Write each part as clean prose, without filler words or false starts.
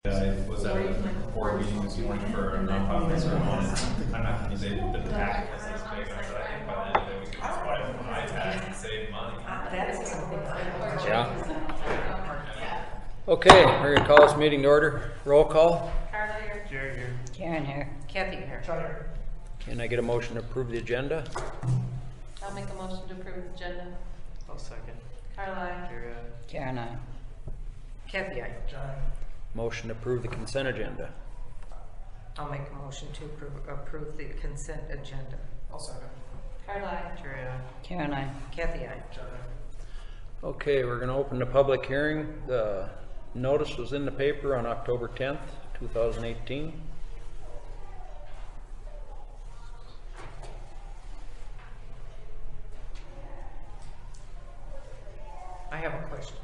I was at a board meeting this morning for a nonprofit ceremony. I'm not going to say that the pack has this big. I said, I think by the end of the day we can just buy an iPad and save money. That is something. Yeah. Okay, we're going to call this meeting to order. Roll call. Carla here. Jerry here. Karen here. Kathy here. Charlie. Can I get a motion to approve the agenda? I'll make a motion to approve the agenda. I'll second. Carla. Jerry. Karen I. Kathy I. Motion to approve the consent agenda. I'll make a motion to approve the consent agenda. I'll second. Carla. Jerry. Karen I. Kathy I. Okay, we're going to open the public hearing. The notice was in the paper on October 10th, 2018. I have a question.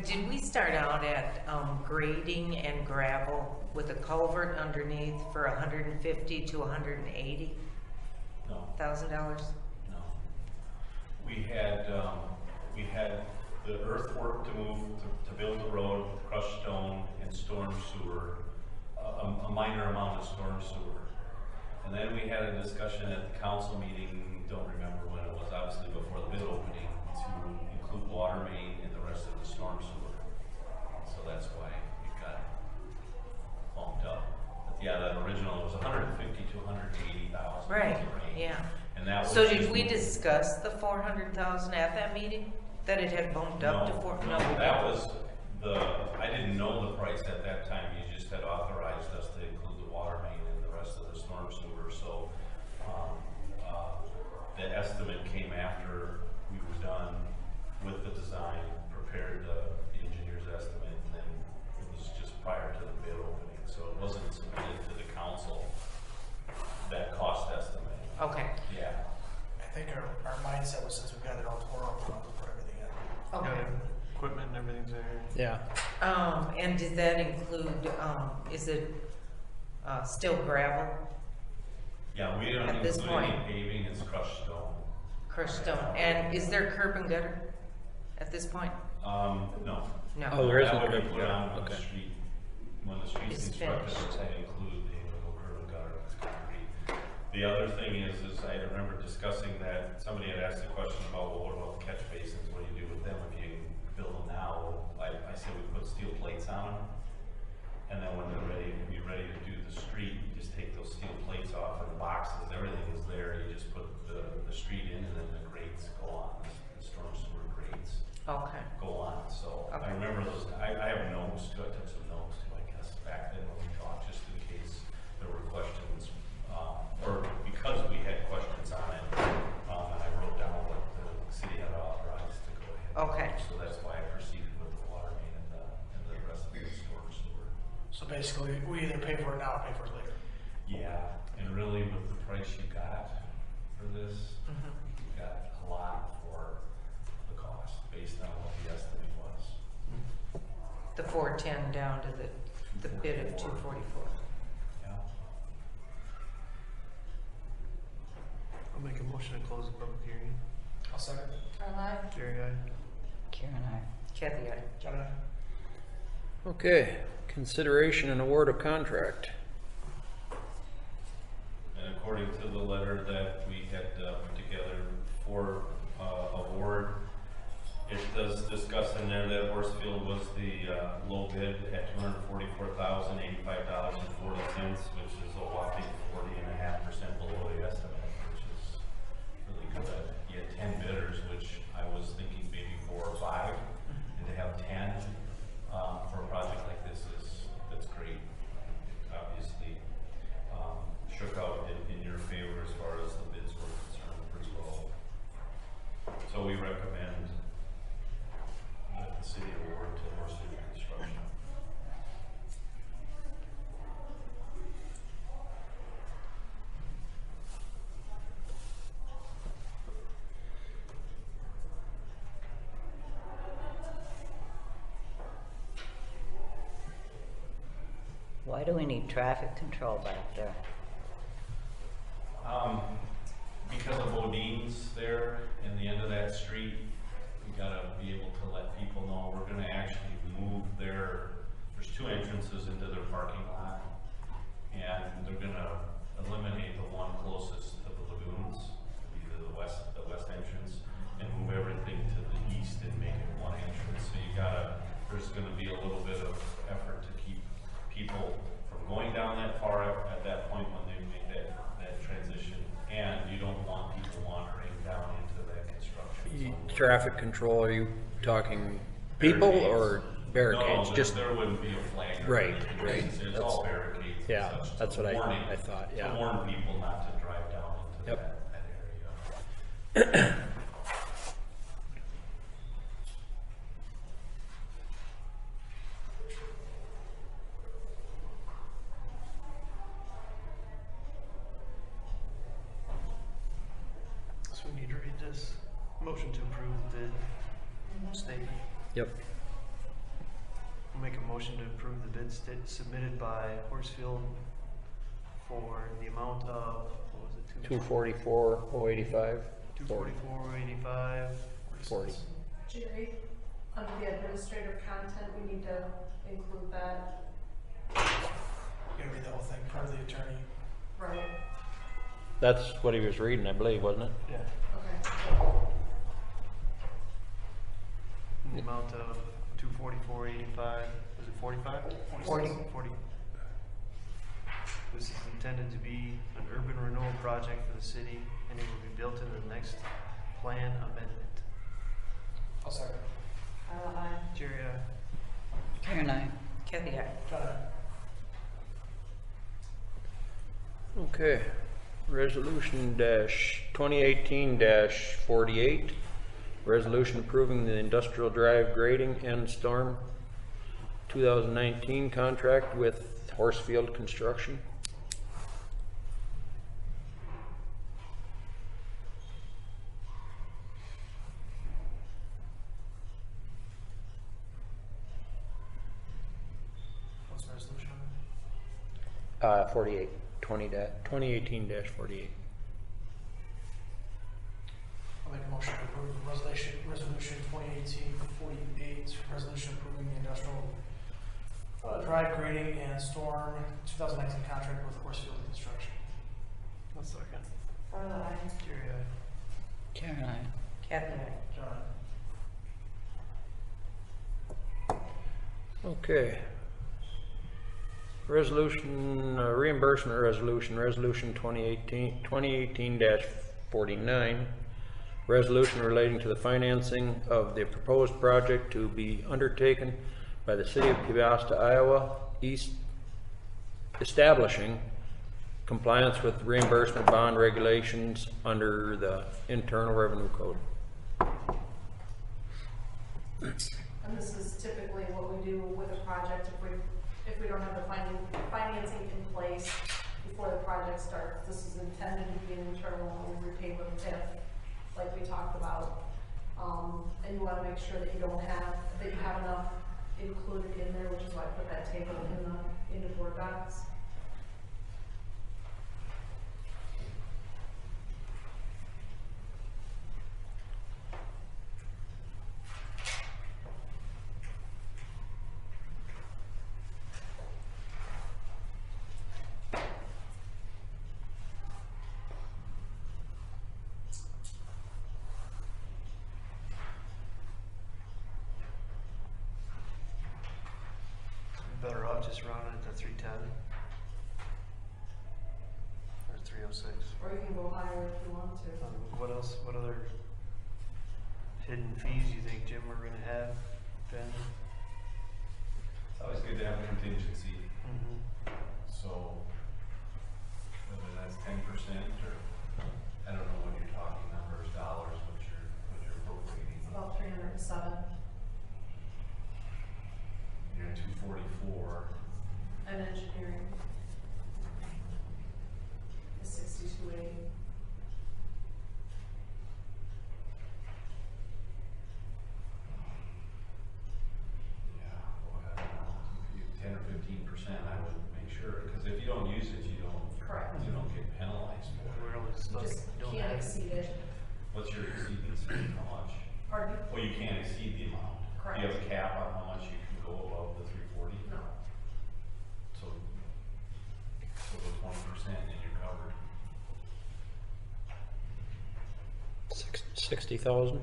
Did we start out at grading and gravel with a culvert underneath for $150,000 to $180,000? No. No. We had the earthwork to move to build the road, crushed stone, and storm sewer, a minor amount of storm sewer. And then we had a discussion at the council meeting, don't remember when it was, obviously before the bid opening, to include water main and the rest of the storm sewer. So that's why it got bumped up. But yeah, that original was $150,000 to $180,000. Right, yeah. And that was So did we discuss the $400,000 at that meeting? That it had bumped up to $400,000? No, that was I didn't know the price at that time. You just had authorized us to include the water main and the rest of the storm sewer. So the estimate came after we were done with the design, prepared the engineer's estimate, and then it was just prior to the bid opening. So it wasn't submitted to the council, that cost estimate. Okay. Yeah. I think our mindset was, since we've got it all tore up, we'll put everything in. Okay. Equipment and everything's there. Yeah. And does that include, is it still gravel, Yeah, we don't At this include any point. paving, it's crushed stone. crushed stone? And is there curb and gutter at this point? No. No. Oh, there isn't That would curb be and put gutter. on when the Okay. street, when the street's It's constructed, finished. they include the curb and gutter, it's concrete. The other thing is I remember discussing that, somebody had asked a question about, well, what about the catch basins, what do you do with them if you build them now? I said we put steel plates on them, and then when they're ready, when you're ready to do the street, you just take those steel plates off, and the boxes, everything is there, you just put the street in, and then the grates go on, the storm sewer grates Okay. go on. So Okay. I remember those. I have notes. I took some notes too, I guess, back then when we talked, just in case there were questions, or because we had questions on it. And I wrote down what the city had authorized to go ahead. Okay. So that's why I proceeded with the water main and the rest of the storm sewer. So basically, we either pay for it now or pay for it later. Yeah, and really with the price you got for this, you got a lot for the cost based on what the estimate was. The 410 down to the bid of 244. Yeah. I'll make a motion to close the public hearing. I'll second. Carla. Jerry, Karen I. Kathy I. John and I. Okay, consideration and award of contract. And according to the letter that we had put together for award, it does discuss in there that Horsfield was the low bid at $244,085.40, which is a whopping 40.5% below the estimate, which is really good. You had 10 bidders, which I was thinking maybe 4 or 5, and to have 10 for a project like this that's great. Obviously, shook out in your favor as far as the bids were concerned pretty well. So we recommend that the city award to Horsfield Construction. Why do we need traffic control back there? Because of Bodine's there in the end of that street, we gotta be able to let people know we're gonna actually move their there's two entrances into their parking lot, and they're gonna eliminate the one closest to the lagoons, either the west entrance, and move everything to the east and make it one entrance. So there's gonna be a little bit of effort to keep people from going down that far at that point when they make that transition. And you don't want people wandering down into that construction zone. Traffic control, are you talking people or barricades? No, Just there wouldn't be a flag. Right, or right. anything. It's That's- all barricades and yeah, such. that's So what warning- I thought, yeah. To warn people not to drive down into Yep. that area. So we need to read this. Motion to approve the bid statement. Yep. I'll make a motion to approve the bid submitted by Horsfield for the amount of, what was it? 244, 085. 244.85. 40. Jerry, under the administrative content, we need to include that, You gotta read the whole thing, part of the attorney. right? That's what he was reading, I believe, wasn't it? Yeah. Okay. In the amount of 244.85. Was it 45? 40. 40. This is intended to be an urban renewal project for the city, and it will be built into the next plan amendment. I'll second. Carla, aye. Jerry, Karen, I. Kathy, I. John, aye. Okay. Resolution 2018-48. Resolution approving the Industrial Drive grading and storm 2019 contract with Horsfield Construction. What's the resolution? 48. 2018-48. I'll make a motion to approve resolution 2018-48, resolution approving the industrial drive grading and storm 2019 contract with Horsfield Construction. I'll second. Carla, aye. Jerry, Karen, I. Kathy, I. John, Okay. Resolution, reimbursement resolution, resolution 2018-49. Resolution relating to the financing of the proposed project to be undertaken by the city of Peosta, Iowa, establishing compliance with reimbursement bond regulations under the Internal Revenue Code. And this is typically what we do with a project if we don't have the financing in place before the project starts. This is intended to be an internal loan repay with TIF, like we talked about. And you want to make sure that you have enough included in there, which is why I put that table in the board docs. better off just rounding it to 310 or 306. Or you can go higher if you want to. What else? What other hidden fees you think, Jim, we're going to have? Ben? It's always good to have a contingency, so whether that's 10% or, I don't know what you're talking numbers, dollars, what you're appropriating. About 307. You're at 244. And engineering is 6280. Yeah, well, I don't know, if you 10 or 15%, I would make sure, because if you don't use it, you don't. Correct. You don't get penalized for it. We're only You stuck. just don't can't have- exceed it. What's your exceedance rate, how much? Pardon? Well, you can't exceed the amount. Correct. Do you have a cap on how much you can go above the 340? No. 60,000?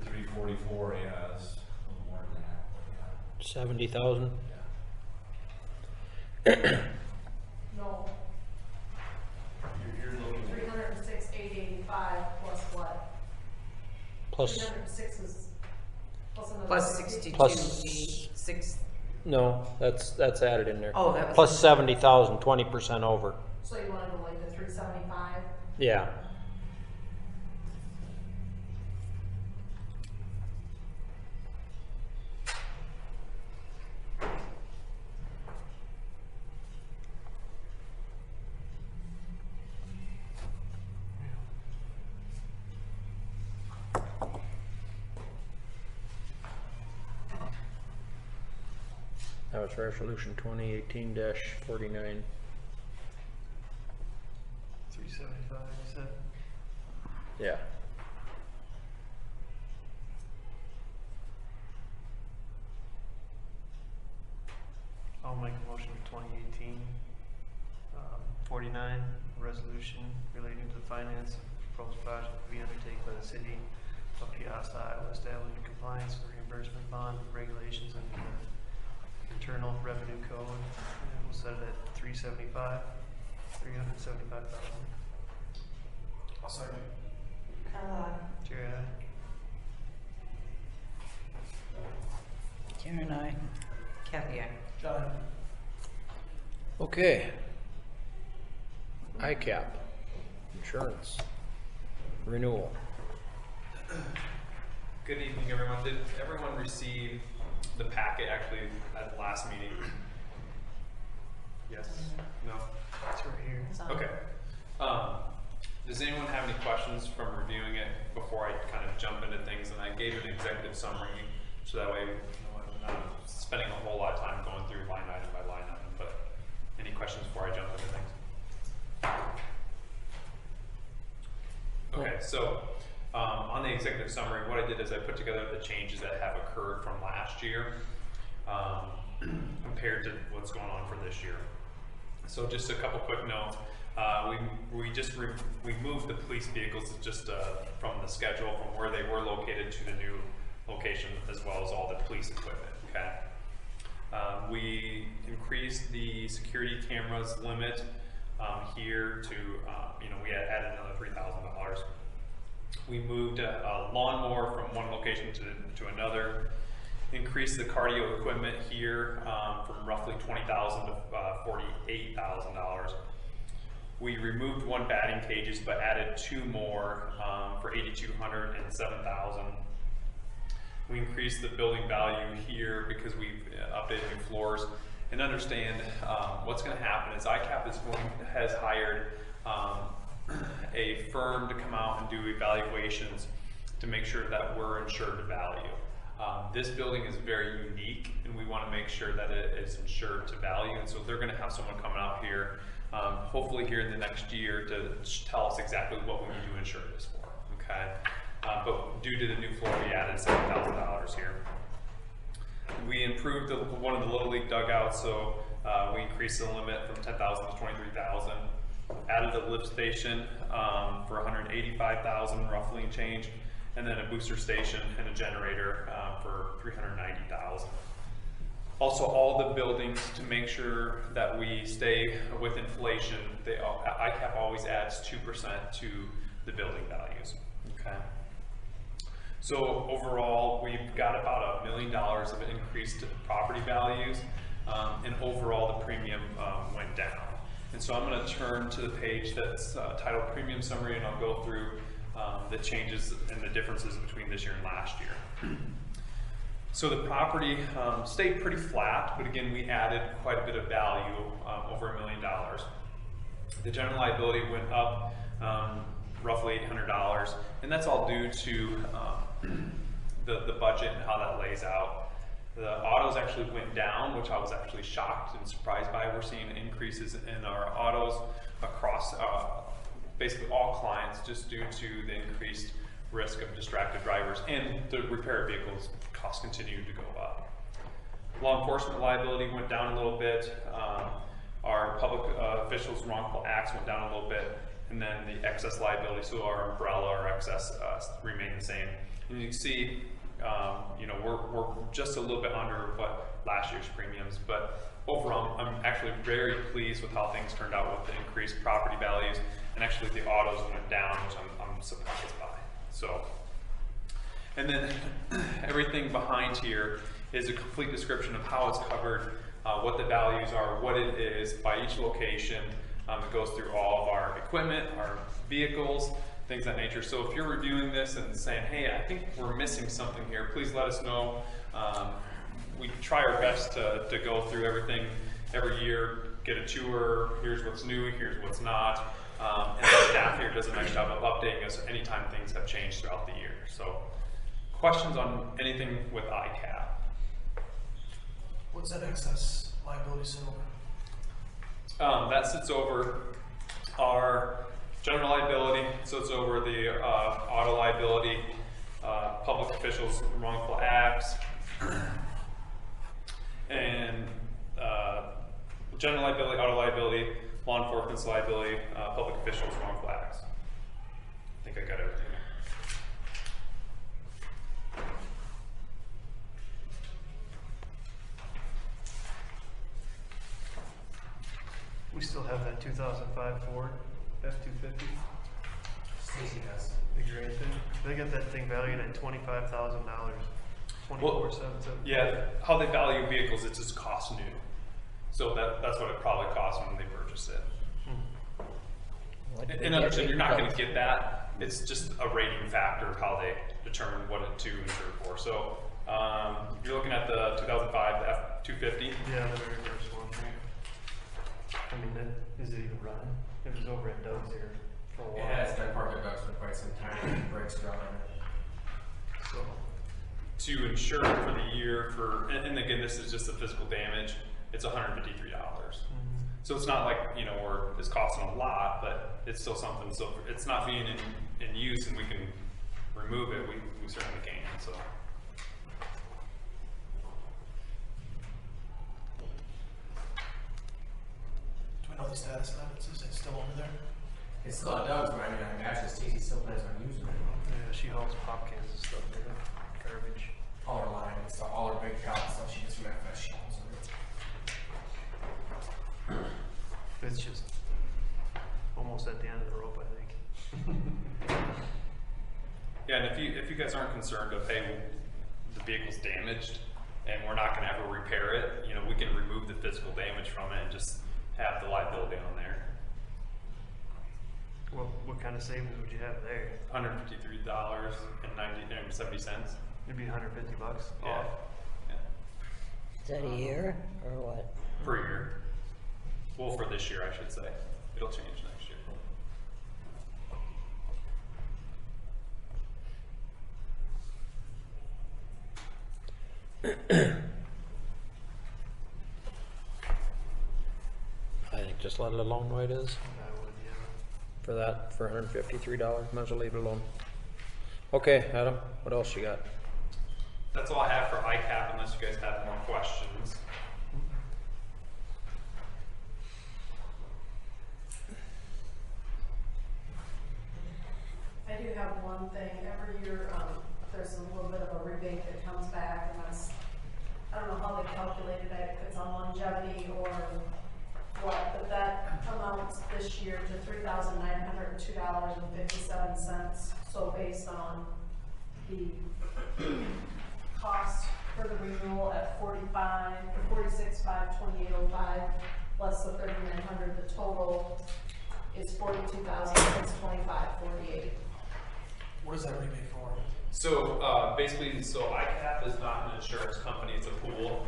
344, yeah, that's a little more than that, but 70,000? yeah. No, You're looking at 306,885 plus what? Plus, 306 is plus another. Plus 60. 62, Plus- 6, no, that's added in there. oh, that was. Plus 70,000, 20% over. So you wanna go like the 375? Yeah. That was resolution 2018-49. 375, you said? Yeah. I'll make a motion for 2018, 49, resolution relating to the finance of the proposed project to be undertaken by the city of Piasta, Iowa, establishing compliance with the reimbursement bond regulations under the Internal Revenue Code. And we'll set it at 375,000. I'll second. Jerry, aye. Karen, I. Kathy, aye. John, Okay. ICAP, insurance, renewal. Good evening, everyone. Did everyone receive the packet actually at the last meeting? Yes? No? It's right here. Okay. Does anyone have any questions from reviewing it before I kind of jump into things? And I gave an executive summary, so that way I'm not spending a whole lot of time going through line item by line item. But any questions before I jump into things? Okay, so on the executive summary, what I did is I put together the changes that have occurred from last year compared to what's going on for this year. So just a couple quick notes. We moved the police vehicles just from the schedule from where they were located to the new location, as well as all the police equipment. Okay. We increased the security cameras limit here to we added another $3,000. We moved a lawnmower from one location to another. Increased the cardio equipment here from roughly $20,000 to $48,000. We removed one batting cages, but added two more for $8,200 and $7,000. We increased the building value here because we've updated new floors. And understand what's going to happen is ICAP has hired a firm to come out and do evaluations to make sure that we're insured to value. This building is very unique, and we want to make sure that it is insured to value. And so they're going to have someone coming out here, hopefully here in the next year, to tell us exactly what we need to insure this for. Okay, but due to the new floor, we added $7,000 here. We improved one of the Little League dugouts, so we increased the limit from $10,000 to $23,000. Added a lift station for $185,000 roughly and change, and then a booster station and a generator for $390,000. Also, all the buildings, to make sure that we stay with inflation, ICAP always adds 2% to the building values. Okay. So overall, we've got about $1 million of increased property values, and overall the premium went down. And so I'm going to turn to the page that's titled Premium Summary, and I'll go through the changes and the differences between this year and last year. So the property stayed pretty flat, but again, we added quite a bit of value, over $1 million. The general liability went up roughly $800, and that's all due to the budget and how that lays out. The autos actually went down, which I was actually shocked and surprised by. We're seeing increases in our autos across basically all clients, just due to the increased risk of distracted drivers, and the repair vehicles costs continue to go up. Law enforcement liability went down a little bit. Our public officials wrongful acts went down a little bit, and then the excess liability, so our umbrella or excess remain the same. And you can see, you know, we're just a little bit under what last year's premiums, but overall, I'm actually very pleased with how things turned out with the increased property values, and actually the autos went down, which I'm surprised by. So, and then everything behind here is a complete description of how it's covered, what the values are, what it is by each location. It goes through all of our equipment, our vehicles, things of that nature. So if you're reviewing this and saying, hey, I think we're missing something here, please let us know. We try our best to go through everything every year, get a tour, here's what's new, here's what's not. And the staff here does a nice job of updating us anytime things have changed throughout the year. So questions on anything with ICAP? What's that excess liability sit over? That sits over our general liability, so it's over the auto liability, public officials, wrongful acts, and general liability, auto liability, law enforcement's liability, public officials, wrongful acts. I think I got everything. We still have that 2005 Ford F-250, Stacy does. the gray thing. They got that thing valued at $25,000. 24,770. Yeah, how they value vehicles, it's just cost new. So that's what it probably cost when they purchased it. What did And we understand, get you're not rid going of? to get that. It's just a rating factor of how they determine what it to insure for. So you're looking at the 2005 F-250. Yeah, the very first one. I mean, is it even running? It was over at Doug's here for a It while. has been parked at Doug's for quite some time. Brakes are on it. So, To insure for the year for, and again, this is just the physical damage, it's $153. So it's not like, you know, where it's costing a lot, but it's still something. So if it's not being in use and we can remove it, we certainly can, so. Do we know the status of that? Is it still over there? It's still at Doug's, but I mean, I imagine Stacy still plans on using it. yeah, she hauls pop cans and stuff, you know, garbage. All her line and stuff, all her big jobs, stuff she gets from FS, she owns it. It's just almost at the end of the rope, I think. Yeah, and if you guys aren't concerned of, hey, the vehicle's damaged and we're not gonna ever repair it, you know, we can remove the physical damage from it and just have the liability on there. Well, what kind of savings would you have there? $153.70. It'd be $150 Yeah. off. Yeah. Is that a year or what? Per year. Well, for this year, I should say. It'll change next year. I think just let it alone the way it is I would, yeah. for that, for $153, might as well leave it alone. Okay, Adam, what else you got? That's all I have for ICAP unless you guys have more questions. I do have one thing, every year, there's a little bit of a rebate that comes back, and that's, I don't know how they calculated it, if it's on longevity or what, but that amounts this year to $3,902.57. So based on the cost for the renewal at 46,528.05, less the 3,900, the total is 42,625.48. What is that rebate for? So basically, so ICAP is not an insurance company, it's a pool.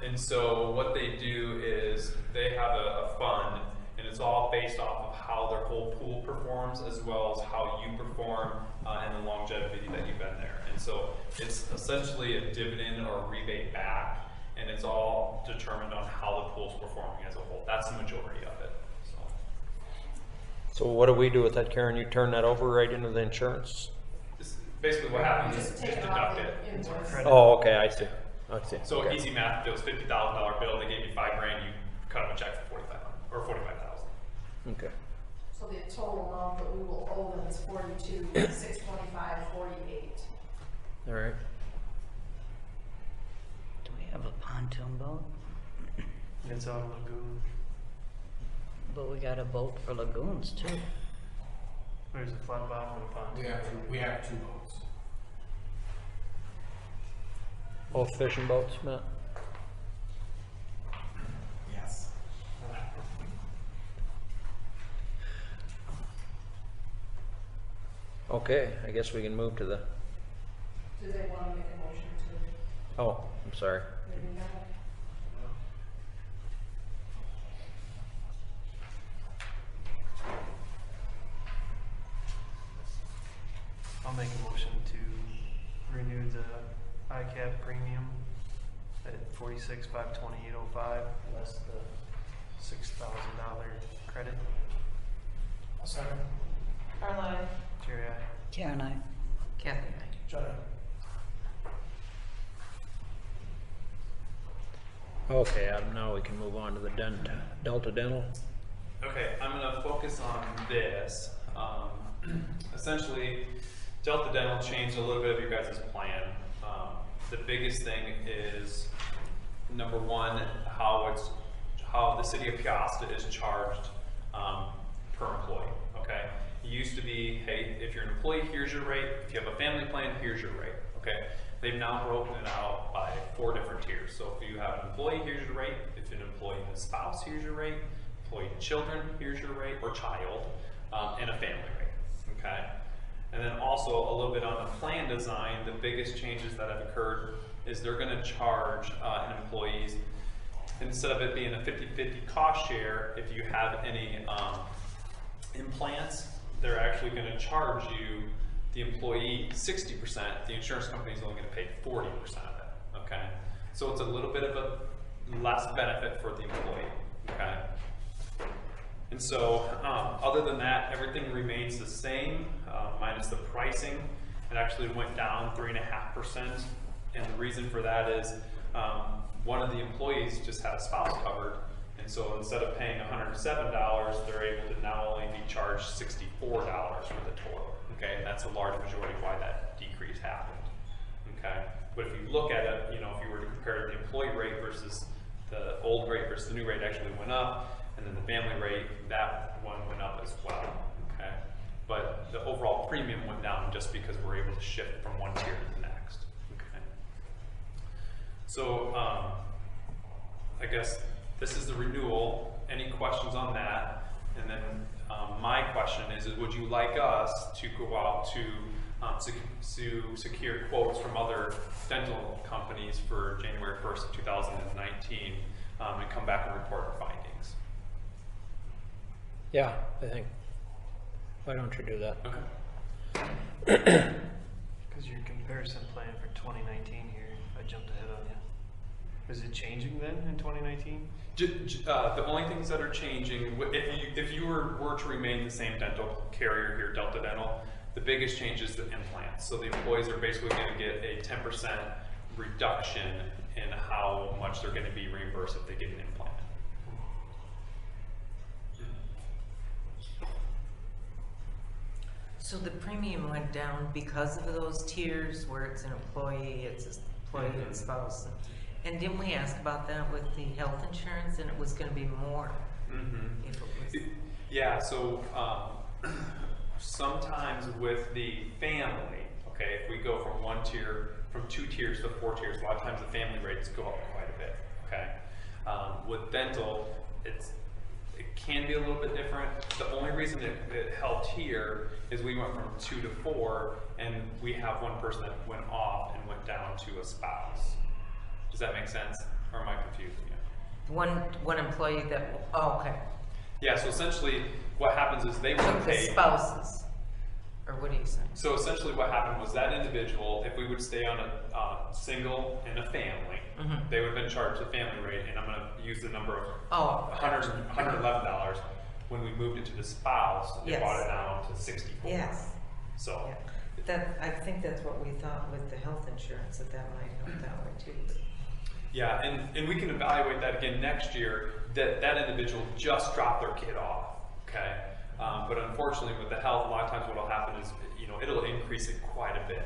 And so what they do is they have a fund, and it's all based off of how their whole pool performs as well as how you perform and the longevity that you've been there. And so it's essentially a dividend or a rebate back, and it's all determined on how the pool's performing as a whole. That's the majority of it. So what do we do with that, Karen? You turn that over right into the insurance? This, basically what happens is Just just take it off deduct the it. invoice. Credit. Oh, okay, I see. I see. So Okay. easy math, if it was $50,000 bill, they gave you $5,000, you cut them a check for $45,000 or $45,000. Okay. So the total amount that we will owe them is 42,625.48. All right. Do we have a pontoon boat? It's out of Lagoon. But we got a boat for lagoons too. There's a flat bottom and a pond. We have two boats. Both fishing boats, Matt? Yes. Okay, I guess we can move to the, Do they want to make a motion to oh, I'm sorry. maybe that? I'll make a motion to renew the ICAP premium at $46,528.05 less the $6,000 credit. I'll second. Caroline? Jerry, aye. Karen, I. Kathy, aye. Judd, aye. Okay, now we can move on to the Delta Dental. Okay, I'm gonna focus on this. Essentially, Delta Dental changed a little bit of your guys' plan. The biggest thing is, number one, how the city of Piasta is charged per employee, okay? It used to be, hey, if you're an employee, here's your rate. If you have a family plan, here's your rate, okay? They've now broken it out by 4 different tiers. So if you have an employee, here's your rate. If an employee and a spouse, here's your rate. Employee and children, here's your rate, or child, and a family rate, okay? And then also a little bit on the plan design, the biggest changes that have occurred is they're gonna charge employees, instead of it being a 50-50 cost share, if you have any implants, they're actually gonna charge you, the employee, 60%, the insurance company is only gonna pay 40% of it, okay? So it's a little bit of a less benefit for the employee, okay? And so, other than that, everything remains the same, minus the pricing. It actually went down 3.5%, and the reason for that is one of the employees just had a spouse covered, and so instead of paying $107, they're able to now only be charged $64 for the total. Okay, and that's a large majority of why that decrease happened. Okay, but if you look at it, you know, if you were to compare the employee rate versus the old rate versus the new rate, actually went up. And then the family rate, that one went up as well, okay? But the overall premium went down just because we're able to shift from one tier to the next, okay? So, I guess this is the renewal. Any questions on that? And then my question is would you like us to go out to secure quotes from other dental companies for January 1st of 2019 and come back and report our findings? Yeah, I think. Why don't you do that? Okay. Because your comparison plan for 2019 here, I jumped ahead on you. Is it changing then in 2019? The only things that are changing, if you were to remain the same dental carrier here, Delta Dental, the biggest change is the implants. So the employees are basically going to get a 10% reduction in how much they're going to be reimbursed if they get an implant. So the premium went down because of those tiers where it's an employee, it's an employee and spouse. And didn't we ask about that with the health insurance, and it was gonna be more? If it was. Yeah, so sometimes with the family, okay, if we go from one tier, from 2 tiers to 4 tiers, a lot of times the family rates go up quite a bit, okay? With dental, it can be a little bit different. The only reason it helped here is we went from 2 to 4, and we have one person that went off and went down to a spouse. Does that make sense, or am I confusing you? One employee that, oh, okay. Yeah, so essentially what happens is they So would the pay. spouses, or what are you saying? So essentially what happened was that individual, if we would stay on a single and a family, they would have been charged the family rate, and I'm going to use the number of $111. When we moved it to the spouse, they Yes. brought it down to $64. Yes. So, Yeah. That, I think that's what we thought with the health insurance, that might help that way too. yeah, and we can evaluate that again next year. That individual just dropped their kid off, okay? But unfortunately with the health, a lot of times what will happen is, you know, it'll increase it quite a bit.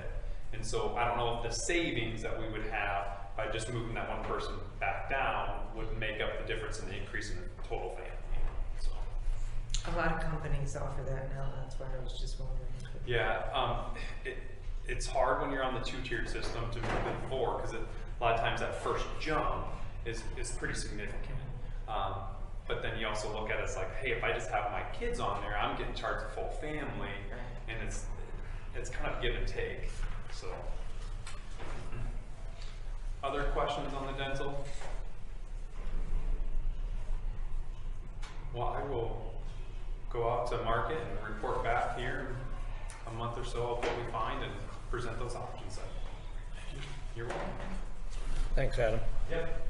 And so I don't know if the savings that we would have by just moving that one person back down would make up the difference in the increase in the total family. So, A lot of companies offer that now, that's why I was just wondering. yeah, it's hard when you're on the 2-tiered system to move it forward, because a lot of times that first jump is pretty significant. But then you also look at it as like, hey, if I just have my kids on there, I'm getting charged a full family, and it's kind of give and take. So, other questions on the dental? Well, I will go out to market and report back here in a month or so of what we find and present those options then. You're welcome. Thanks, Adam. Yep.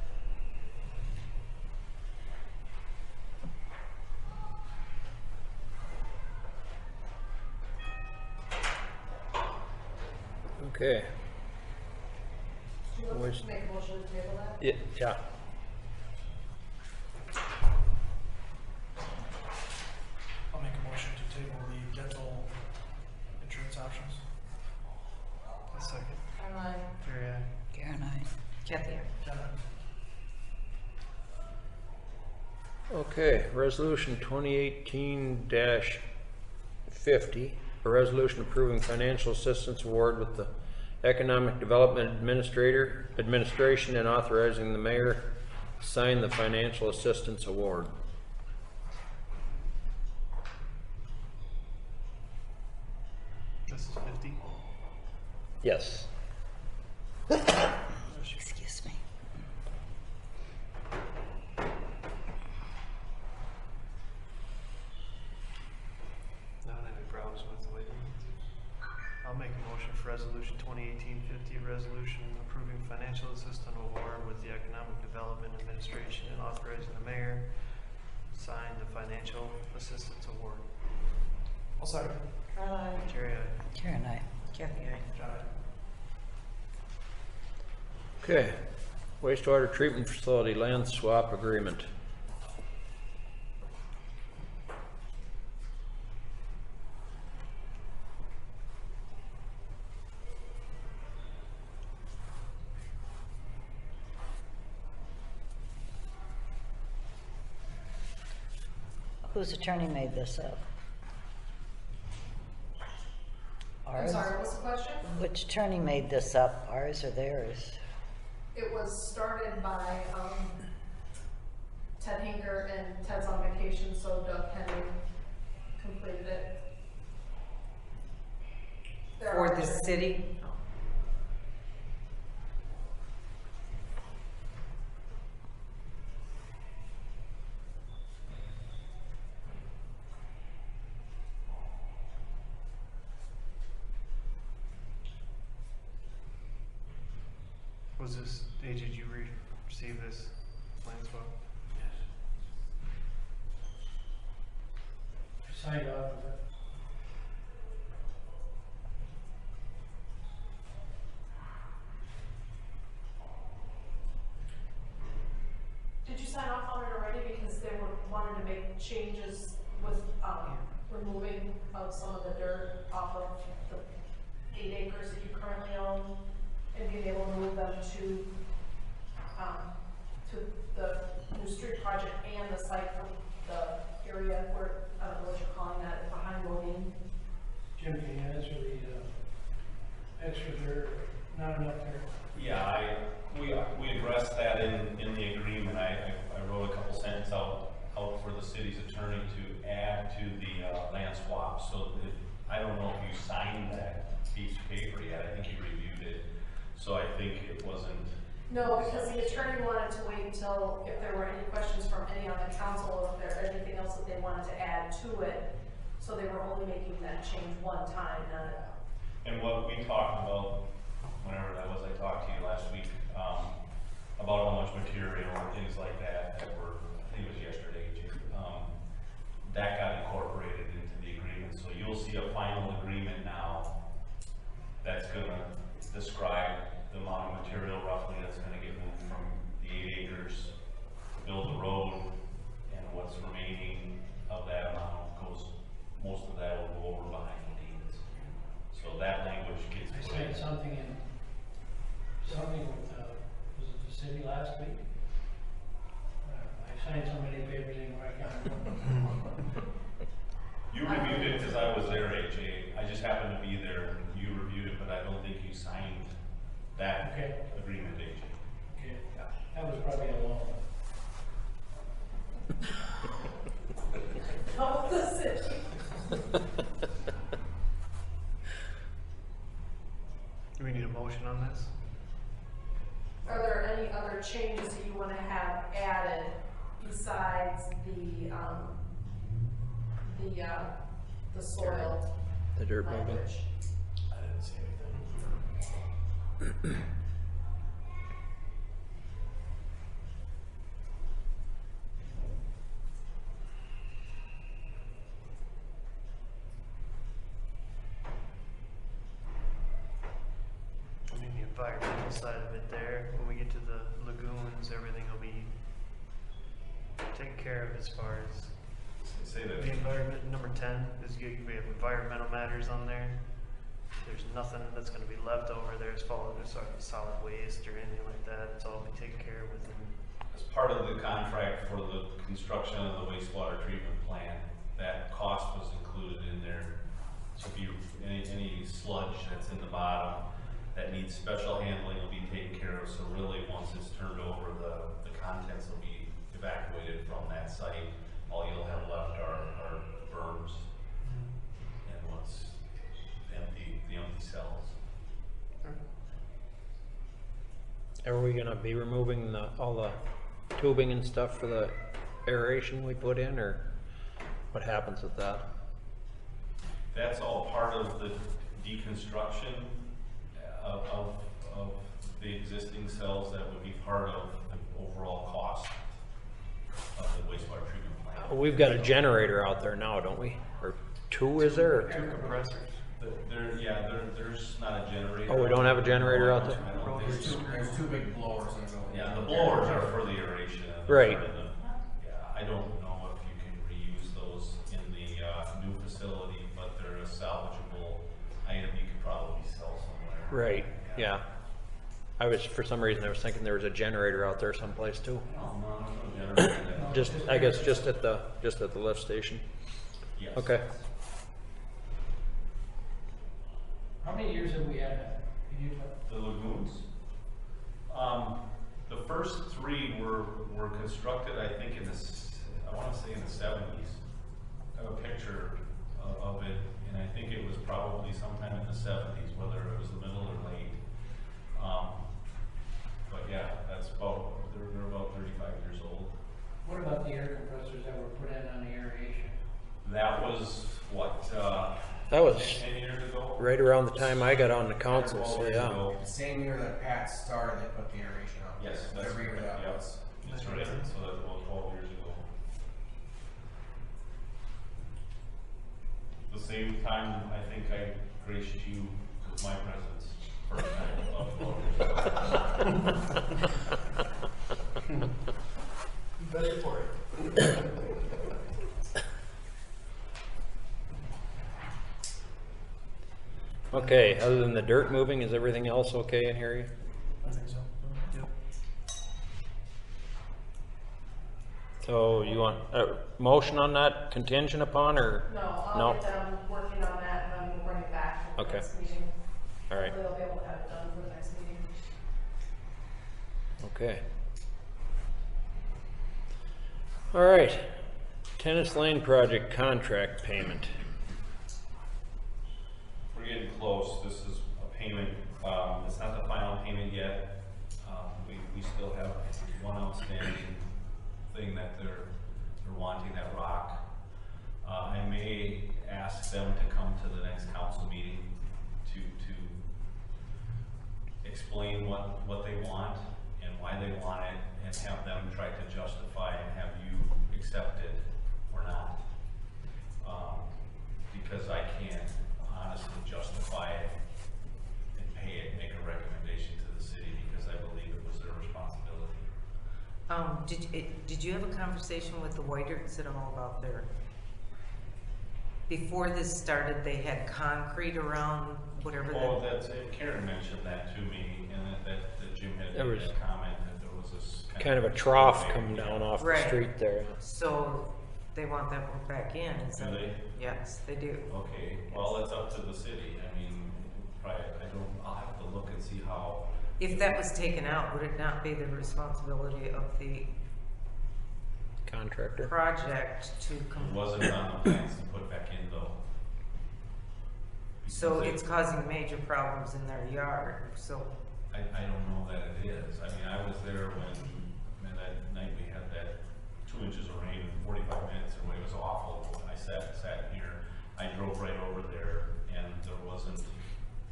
Okay. Do you want Which- to make a motion to table that? Yeah. I'll make a motion to table the dental insurance options. A second. Caroline? Jerry, aye. Karen, I. Kathy, Jenna? Okay, resolution 2018-50, a resolution approving financial assistance award with the Economic Development Administration and authorizing the mayor to sign the financial assistance award. This is 50. Yes. Excuse me. I don't have any problems with the way it is. I'll make a motion for resolution 2018-50, a resolution approving financial assistance award with the Economic Development Administration and authorizing the mayor to sign the financial assistance award. I'll second. Caroline? Jerry, aye. Karen, I. Kathy, Jenna? Okay, wastewater treatment facility land swap agreement. Whose attorney made this up? I'm Ours? sorry, what's the question? Which attorney made this up, ours or theirs? It was started by, Ted Hinker, and Ted's on vacation, so Doug Henry completed it. There for are- the city. Was this, did you receive this land swap? Signed off of it. Did you sign off on it already? Because they were wanting to make changes with, removing of some of the dirt off of the 8 acres that you currently own, and being able to move them to the new street project and the site for the area where, I don't know what you're calling that, behind Modine. Jim, can you answer the extra there, not enough there? Yeah, we addressed that in the agreement. I wrote a couple sentences out for the city's attorney to add to the land swap. So I don't know if you signed that piece of paper yet. I think you reviewed it. So I think it wasn't. No, because the attorney wanted to wait until, if there were any questions from any on the council, if there anything else that they wanted to add to it. So they were only making that change one time, not. And what we talked about, whenever that was, I talked to you last week, about how much material and things like that were, I think it was yesterday, Jim, that got incorporated into the agreement. So you'll see a final agreement now that's gonna describe the amount of material roughly that's gonna get moved from the 8 acres to build the road, and what's remaining of that amount goes signed so many papers anymore, I can't remember. You reviewed it because I was there, AJ. I just happened to be there. You reviewed it, but I don't think you signed that Okay. agreement, AJ. Okay, that was probably a long one. Help the city. Do we need a motion on this? Are there any other changes that you want to have added besides the soil The dirt moving. language? I didn't see anything. I mean, the environmental side of it there, when we get to the lagoons, everything will be taken care of as far as Say that. the environment. Number 10 is we have environmental matters on there. There's nothing that's gonna be left over there as far as solid waste or anything like that. It's all be taken care of within. As part of the contract for the construction of the wastewater treatment plant, that cost was included in there. So if you, any sludge that's in the bottom that needs special handling will be taken care of. So really, once it's turned over, the contents will be evacuated from that site. All you'll have left are berms and what's empty, the empty cells. Are we gonna be removing all the tubing and stuff for the aeration we put in, or what happens with that? That's all part of the deconstruction of the existing cells. That would be part of the overall cost of the wastewater treatment plant. We've got a generator out there now, don't we? Or two, is there? Or- 2 compressors. There's not a generator. Oh, we don't have a generator out there? I don't think so. There's two big blowers in the building. Yeah, the blowers are for the aeration. and the Right. part of the- Yeah, I don't know if you can reuse those in the new facility, but they're a salvageable item you could probably sell somewhere. Right, yeah. For some reason, I was thinking there was a generator out there someplace too. No, there's no generator there. Just, I guess, just at the lift station. Yes. Okay. How many years have we had that? Can you tell? The lagoons. The first 3 were constructed, I think, I want to say in the 70s. I have a picture of it, and I think it was probably sometime in the 70s, whether it was the middle or late. But yeah, they're about 35 years old. What about the air compressors that were put in on the aeration? That was, what, That was 10 years ago? right around the time I got on the council, 12 so years yeah. ago. The same year that Pat started, they put the aeration on. Yes, that's Every year correct, that yeah. was. That's right, so that's about 12 years ago. The same time, I think I graced you with my presence, first time about 12 years ago. Better for it. Okay, other than the dirt moving, is everything else okay in here? I think so. Yep. So you want a motion on that contingent upon, or? No, No? I'll get them working on that and then we'll bring it back for the Okay. next meeting. All right, Hopefully they'll be able to have it done for the next meeting. okay. All right, Tennis Lane project contract payment. We're getting close. This is a payment, it's not the final payment yet. We still have one outstanding thing that they're wanting, that rock. I may ask them to come to the next council meeting to explain what they want and why they want it, and have them try to justify and have you accept it or not. Because I can't honestly justify it and pay it, make a recommendation to the city, because I believe it was their responsibility. Did you have a conversation with the Whiterts at all about before this started, they had concrete around whatever Oh, that, that's it. Karen mentioned that to me, and that Jim had There made was- a comment that there was this Kind of a trough coming down off the Right. street there. So they want that put back in, is Do that? they? Yes, they do. Okay, well, it's up to the city. I mean, probably, I'll have to look and see how. If that was taken out, would it not be the responsibility of the Contractor. project to It come? wasn't on the plans to put back in though. So Because it's causing major problems in their yard, so, I don't know that it is. I mean, I was there when that night we had that 2 inches of rain in 45 minutes, and it was awful. I sat here, I drove right over there, and there wasn't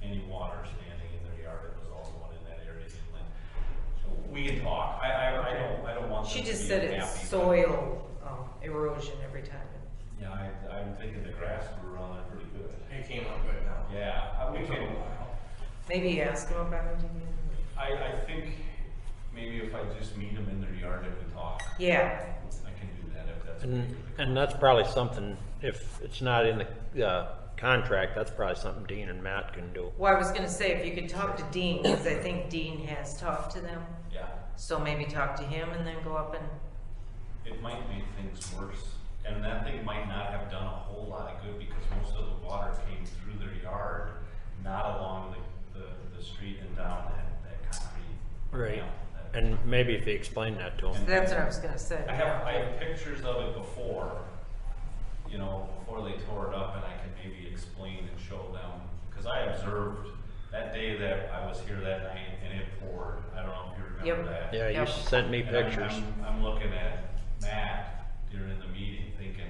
any water standing in their yard. It was all going in that area inland. We can talk. I don't want them she to just be said unhappy, it's but- soil erosion every time. Yeah, I'm thinking the grass grew around there pretty good. It came out good now. Yeah, we can. Maybe ask them about it again. I think maybe if I just meet them in their yard and we talk, Yeah, I can do that if that's. And that's probably something, if it's not in the contract, that's probably something Dean and Matt can do. well, I was gonna say, if you could talk to Dean, because I think Dean has talked to them, Yeah, so maybe talk to him and then go up and, it might make things worse. And that thing might not have done a whole lot of good because most of the water came through their yard, not along the street and down that concrete. Right. ramp that- And maybe if you explain that to them. that's what I was gonna say. I have pictures of it before, before they tore it up, and I can maybe explain and show them, because I observed that day that I was here that night and it poured. I don't know if you remember Yep. that. Yeah, you Yep. sent me And I'm- pictures. I'm looking at Matt during the meeting thinking,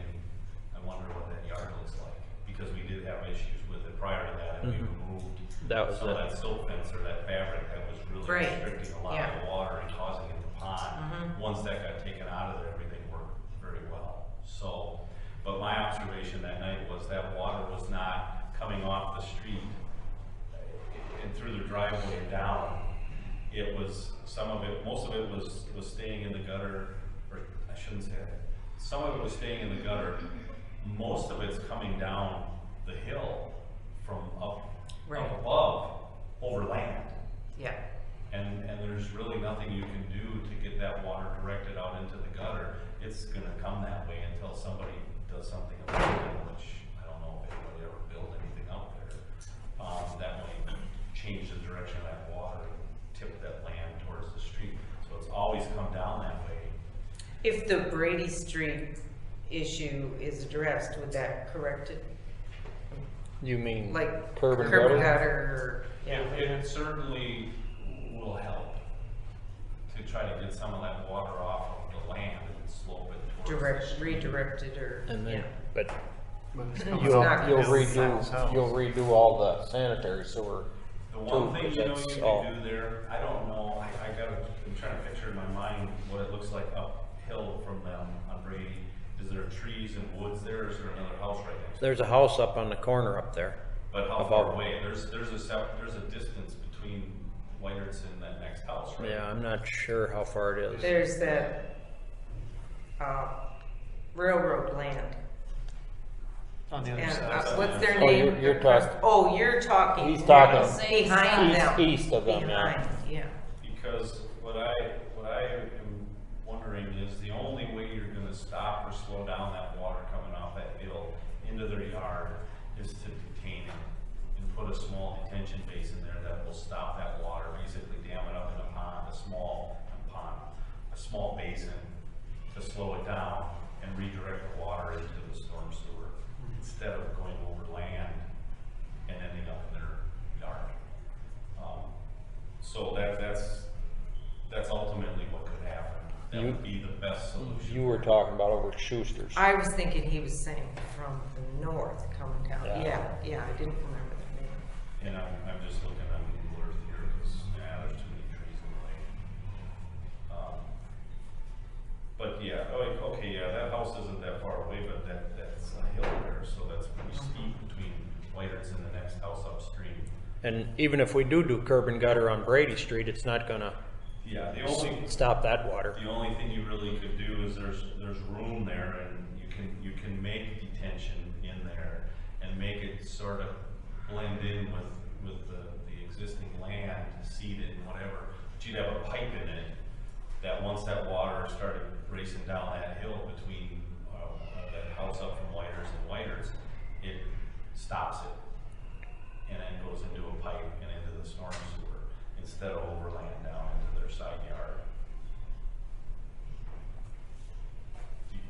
I wonder what that yard looks like, because we did have issues with it prior to that, and we removed That was some of it. that silt fence or that fabric that was really Right. restricting a lot Yeah. of the water and causing it to pond. Mhm. Once that got taken out of there, everything worked very well. So, but my observation that night was that water was not coming off the street and through the driveway and down. It was, most of it was staying in the gutter, or I shouldn't say that. Some of it was staying in the gutter. Most of it's coming down the hill from up Right. above over land. Yeah, And there's really nothing you can do to get that water directed out into the gutter. It's gonna come that way until somebody does something about it, which I don't know if anybody ever built anything out there. That might change the direction of that water and tip that land towards the street. So it's always come down that way. if the Brady Street issue is addressed, would that correct it? You mean Like curb and curb gutter? gutter, yeah. It certainly will help to try to get some of that water off of the land and slope it towards the street. Redirected or, And yeah. then, but But it's It's coming you'll, not off you'll the Sal's house. redo all the sanitary sewer. The one too, thing 'cause you know that's you all- can do there, I don't know, I'm trying to picture in my mind what it looks like uphill from them on Brady. Is there trees and woods there, or is there another house right next to it? There's a house up on the corner up there. But how above far it. away? There's a distance between Whiterts and that next house, right? Yeah, I'm not sure how far it is. There's that, railroad land. On the other And, side. what's their Oh, name? you're talking- Oh, you're talking. He's talking Behind them. east of them, yeah. Behind, yeah. Because what I am wondering is the only way you're gonna stop or slow down that water coming off that hill into their yard is to detain it and put a small detention basin there that will stop that water, basically dam it up in a pond, a small basin to slow it down and redirect the water into the storm sewer instead of going over land and ending up in their yard. So that's ultimately what could happen. That would be the best solution. You were talking about over at Schuster's. I was thinking he was saying from the north coming down. Yeah. Yeah, I didn't remember the name. And I'm just looking on Google Earth here, because, there's too many trees in the way. But yeah, okay, yeah, that house isn't that far away, but that's a hill there, so that's pretty steep between Whiter's and the next house upstream. And even if we do curb and gutter on Brady Street, it's not gonna Yeah, stop that water. the only thing you really could do is there's room there, and you can make detention in there and make it sort of blend in with the existing land, seed it and whatever. But you'd have a pipe in it that once that water started racing down that hill between that house up from Whiters and Whiters, it stops it and then goes into a pipe and into the storm sewer instead of overland down into their side yard.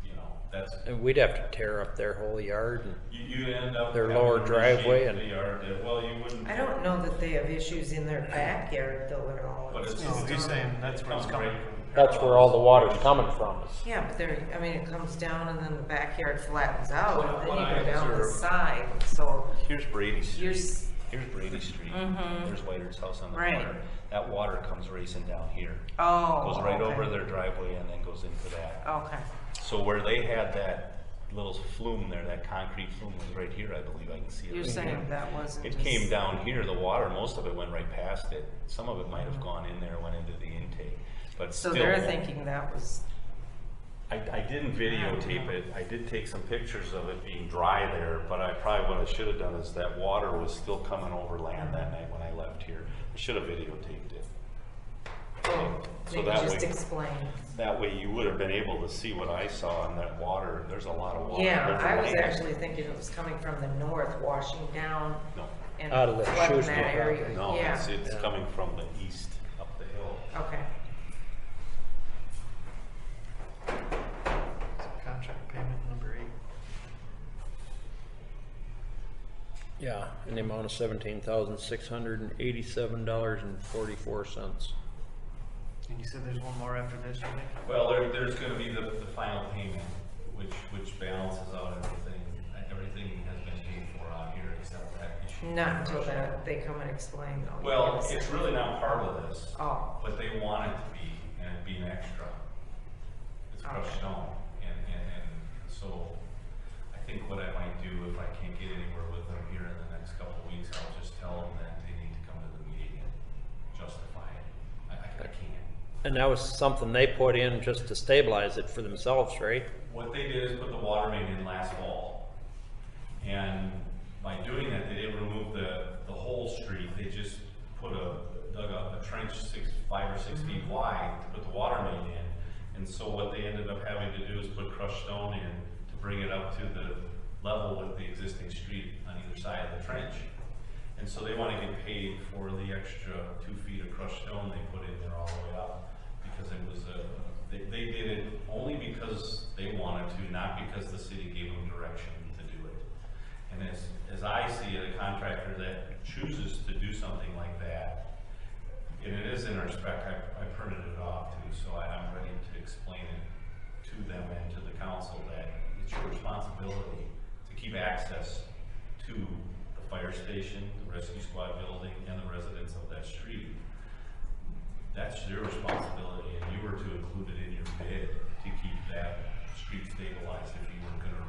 You know, that's, And we'd have to tear up their whole yard and you end up Their having lower to driveway reshape and- the yard. Well, you wouldn't. I don't know that they have issues in their backyard though at all. But it's, No, he's saying that's where it's comes coming right from. that's where all the water's coming from. Yeah, but there, I mean, it comes down and then the backyard flattens out, What- and then what you I go down the observed- side, so Here's Brady Street. you're, s- Here's Brady Street. Mhm. There's Whiter's house on the Right. corner. That water comes racing down here. oh, Goes right okay. over their driveway and then goes into that. Okay, So where they had that little flume there, that concrete flume was right here, I believe. I can see it. you're right saying here. that wasn't It just. came down here, the water, most of it went right past it. Some of it might have gone in there, went into the intake, but So still. they're thinking that was, I didn't videotape it. I did take some pictures of it being dry there, but I probably, what I should have done is that water was still coming over land that night when I left here. I should have videotaped it. So maybe that just way, explain. that way you would have been able to see what I saw in that water. There's a lot of water. Yeah, There's a I was lane. actually thinking it was coming from the north, washing down No, and Out of the flooding Schuster that area, no, yeah, it's coming from the east up the hill. okay. Contract payment number 8. Yeah, in the amount of $17,687.44. And you said there's one more after this, you think? well, there's gonna be the final payment, which balances out everything. Everything has been paid for out here except that issue. Not until that, they come and explain though. Well, Yes. it's really not part of this, Oh, but they want it to be, and it be an extra. It's crushed Okay. stone, and so I think what I might do, if I can't get anywhere with them here in the next couple of weeks, I'll just tell them that they need to come to the meeting and justify it. I can't. And that was something they put in just to stabilize it for themselves, right? What they did is put the water main in last fall. And by doing that, they didn't remove the whole street. They just dug a trench 5 or 6 feet wide to put the water main in. And so what they ended up having to do is put crushed stone in to bring it up to the level with the existing street on either side of the trench. And so they want to get paid for the extra 2 feet of crushed stone they put in there all the way up. Because it was they did it only because they wanted to, not because the city gave them direction to do it. And as I see it, a contractor that chooses to do something like that, and it is in our spec, I printed it off too, so I'm ready to explain it to them and to the council that it's your responsibility to keep access to the fire station, the rescue squad building, and the residents of that street. That's your responsibility, and you were to include it in your bid to keep that street stabilized if you were gonna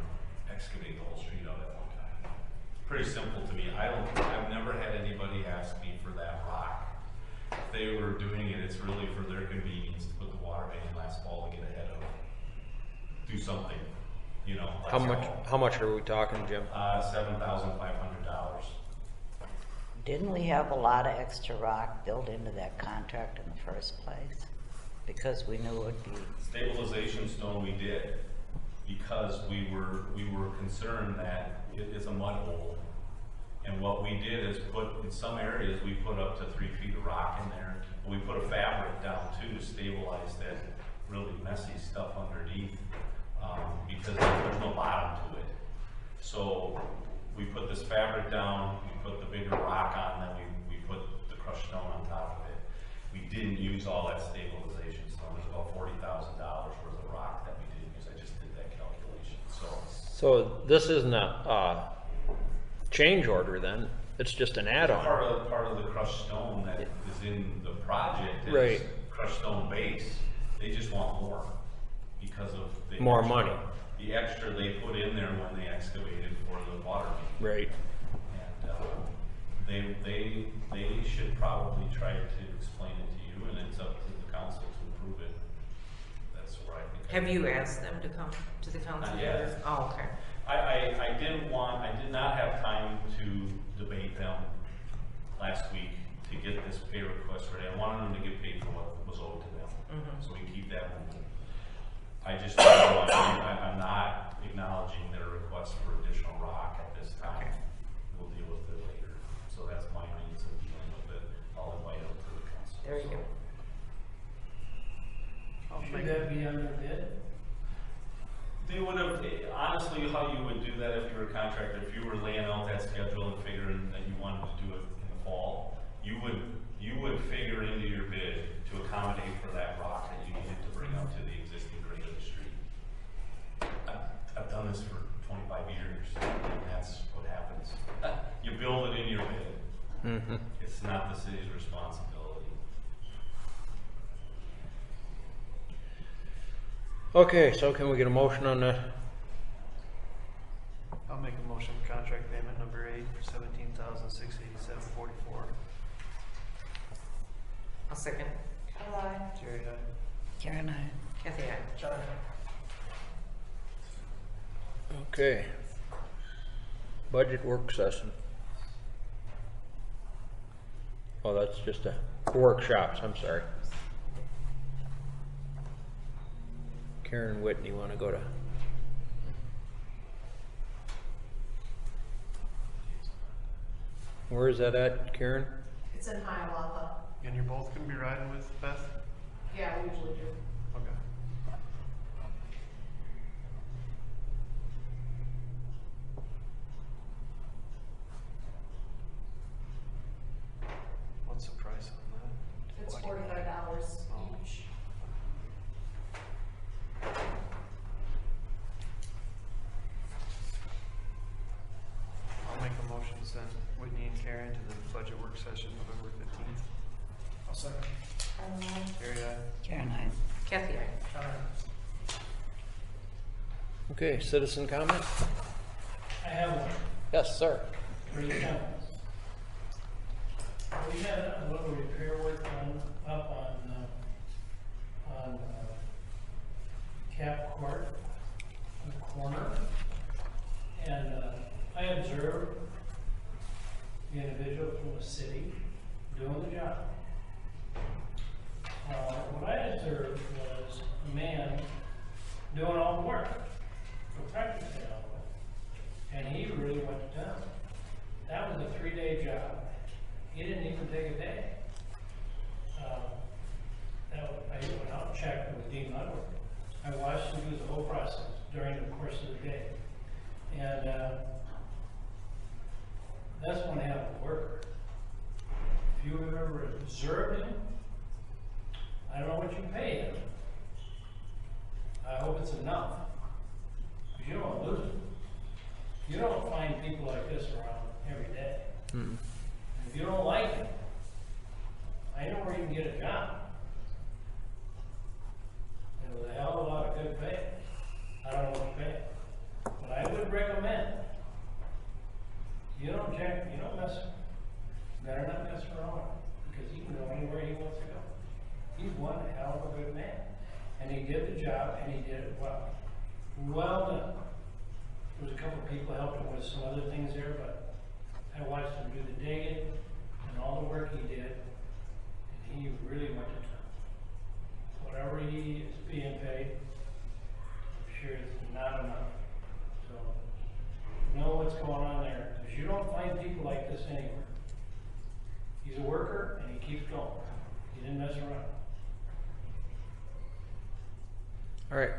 excavate the whole street out at one time. Pretty simple to me. I've never had anybody ask me for that rock. If they were doing it, it's really for their convenience to put the water main in last fall to get ahead of, do something, you know. How last fall. how much are we talking, Jim? $7,500. Didn't we have a lot of extra rock built into that contract in the first place? Because we knew it would be, Stabilization stone we did, because we were concerned that it's a mud hole. And what we did is put, in some areas, we put up to 3 feet of rock in there. We put a fabric down too to stabilize that really messy stuff underneath, because there's no bottom to it. So we put this fabric down, we put the bigger rock on, then we put the crushed stone on top of it. We didn't use all that stabilization stone. There's about $40,000 worth of rock that we didn't use. I just did that calculation, so. So this isn't a change order then? It's just an add-on? Part of the crushed stone that is in the project is Right. crushed stone base. They just want more because of the More extra- money. The extra they put in there when they excavated for the water main. Right. And they should probably try to explain it to you, and it's up to the council to approve it. That's where I think. Have you asked them to come to the council? Not yet. Oh, okay. I did not have time to debate them last week to get this pay request ready. I wanted them to get paid for what was owed to them, so we keep that moving. I just, I'm not acknowledging their request for additional rock at this time. We'll deal with it later. So that's my means of dealing with it. I'll invite them to the council. There you go. Make- Should that be on their bid? They would have, honestly, how you would do that if you were a contractor, if you were laying out that schedule and figuring that you wanted to do it in the fall, you would figure into your bid to accommodate for that rock that you needed to bring up to the existing grade of the street. I've done this for 25 years, and that's what happens. You build it in your bid. It's not the city's responsibility. Okay, so can we get a motion on that? I'll make a motion for contract payment number 8 for $17,687.44. I'll second. Jerry, aye. Karen, I. Kathy, aye. John, Okay. Budget work session. Oh, that's just a workshops, I'm sorry. Karen Whitney want to go to? Where is that at, Karen? It's in Hiawatha. And you're both gonna be riding with Beth? Yeah, we usually do. Okay. What's the price on that? It's $45 each. I'll make a motion to send Whitney and Karen to the budget work session November 15th. I'll second. Jerry, aye. Karen, I. Kathy, aye. John, Okay, citizen comment? I have one. Yes, sir. For your comments. We had a little repair work done up on Cap Court, the corner. And I observed the individual from the city doing the job. What I observed was a man doing all the work, for practically all the work. And he really went to town. That was a 3-day job. He didn't even take a day. I went out and checked with Dean Ludwig. I watched him do the whole process during the course of the day. And that's one hell of a worker. If you have ever observed him, I don't know what you pay him. I hope it's enough. Because you don't want to lose him. You don't find people like this around every day. And if you don't like it, I know where you can get a job. And with a hell of a lot of good pay. I don't know what you pay. But I would recommend, you don't mess, better not mess around, because he can go anywhere he wants to go. He's one hell of a good man. And he did the job, and he did it well. Well done. There was a couple of people helping with some other things there, but I watched him do the digging and all the work he did, and he really went to town. Whatever he is being paid, I'm sure it's not enough. So, know what's going on there, because you don't find people like this anywhere. He's a worker, and he keeps going. He didn't mess around. All right.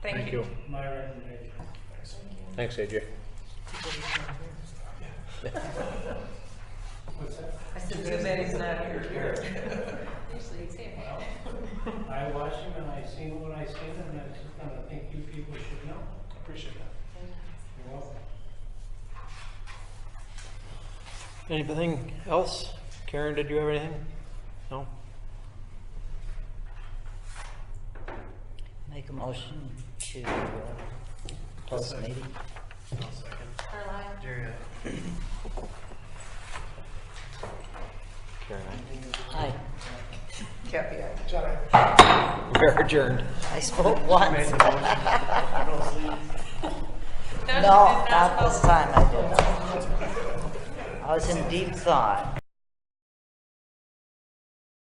Thank you. My recommendation. Thanks, AJ. What's that? I said, too bad he's not here. Well, I watched him and I seen what I seen, and I think you people should know. appreciate that. You're welcome. Anything else? Karen, did you have anything? No? Make a motion to close the meeting. I'll second. Caroline? Jerry, aye. Karen, Aye. Kathy, aye. John, we're adjourned. I spoke once. Made the motion. I don't see. No, not this time I didn't. I was in deep thought.